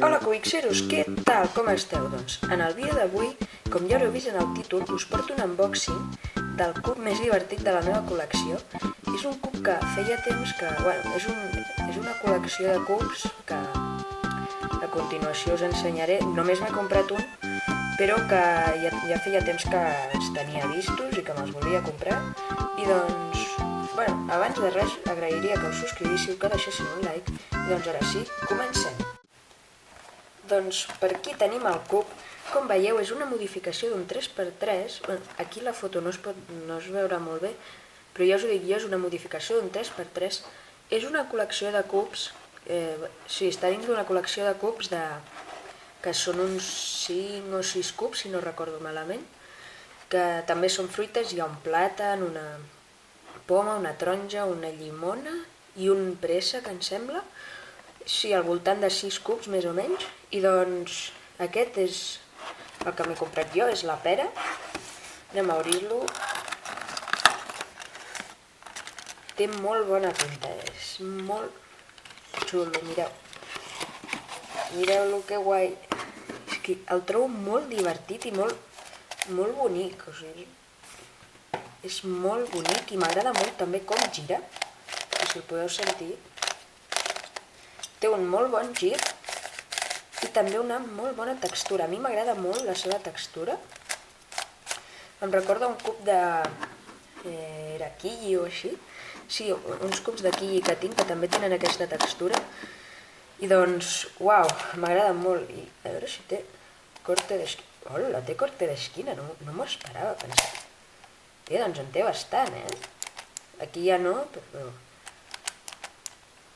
Hola Cubixeros, què tal? Com esteu? Doncs en el vídeo d'avui, com ja haureu vist en el títol, us porto un unboxing del cub més divertit de la meva col·lecció. És un cub que feia temps que... Bueno, és una col·lecció de cubs que a continuació us ensenyaré. Només m'he comprat un, però que ja feia temps que els tenia vistos i que me'ls volia comprar. I doncs, bueno, abans de res agrairia que us subscrivíssiu, que deixéssiu un like. I doncs ara sí, comencem. Doncs per aquí tenim el cub. Com veieu, és una modificació d'un 3x3. Aquí la foto no es veurà molt bé, però ja us ho dic jo, és una modificació d'un 3x3. És una col·lecció de cubs, sí, està dins d'una col·lecció de cubs que són uns 5 o 6 cubs, si no recordo malament, que també són fruites. Hi ha un plàtan, una poma, una taronja, una llimona i un préssec, em sembla. Sí, al voltant de 6 cubs, més o menys. I doncs aquest és el que m'he comprat jo, és la pera. Anem a obrir-lo. Té molt bona pinta, és molt xulo, mireu. Mireu-lo, que guai. És que el trobo molt divertit i molt bonic, o sigui, és molt bonic i m'agrada molt també com gira, si el podeu sentir. Té un molt bon gir i també una molt bona textura. A mi m'agrada molt la seva textura. Em recorda un cub de... era quilli o així. Sí, uns cubs de quilli que tinc que també tenen aquesta textura. I doncs, uau, m'agrada molt. I a veure si té corte d'esquina. Hola, té corte d'esquina, no m'ho esperava, pensar. Doncs en té bastant, Aquí ja no, però...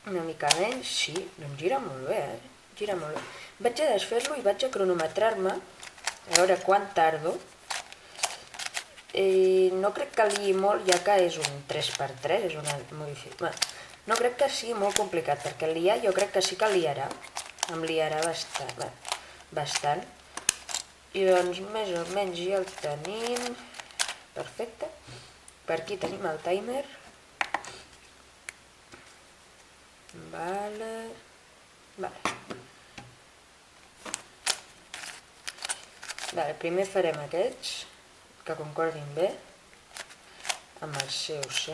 una mica menys, sí, doncs gira molt bé, gira molt bé. Vaig a desfer-lo i vaig a cronometrar-me, a veure quan tardo. No crec que liï molt, ja que és un 3x3, és una modificació. No crec que sigui molt complicat, perquè liar jo crec que sí que liarà. Em liarà bastant. I doncs més o menys ja el tenim. Perfecte. Per aquí tenim el timer. Vale. Primer farem aquests, que concordin bé amb els seus.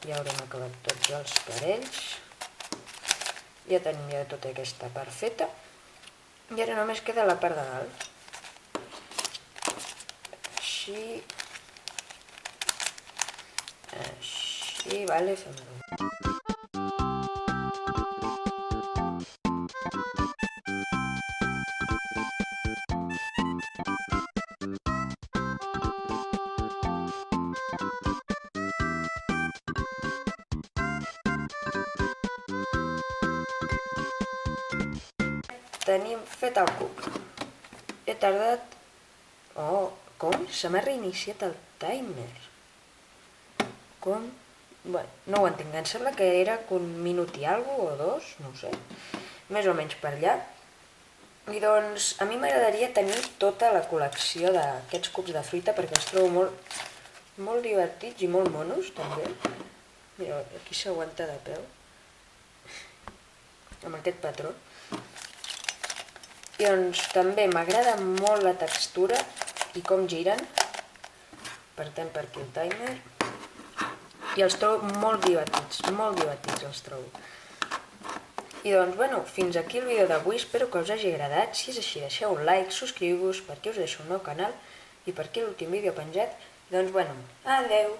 Ja haurem acabat tots els parells. Ja tenim ja tota aquesta part feta. I ara només queda la part de dalt. Així. Així, vale, fem-ho. Tenim fet el cub. He tardat... Oh, com? Se m'ha reiniciat el timer. Com? Bueno, no ho entenc. Em sembla que era un minut i alguna o dos, no ho sé. Més o menys per allà. I doncs a mi m'agradaria tenir tota la col·lecció d'aquests cubs de fruita perquè els trobo molt divertits i molt monos, també. Mira, aquí s'aguanta de peu. Amb aquest patró. I doncs també m'agrada molt la textura i com giren. Partem per aquí el timer. I els trobo molt divertits els trobo. I doncs, bueno, fins aquí el vídeo d'avui. Espero que us hagi agradat. Si és així, deixeu un like, subscriu-vos, perquè us deixo el meu canal i per aquí l'últim vídeo penjat. Doncs, bueno, adeu!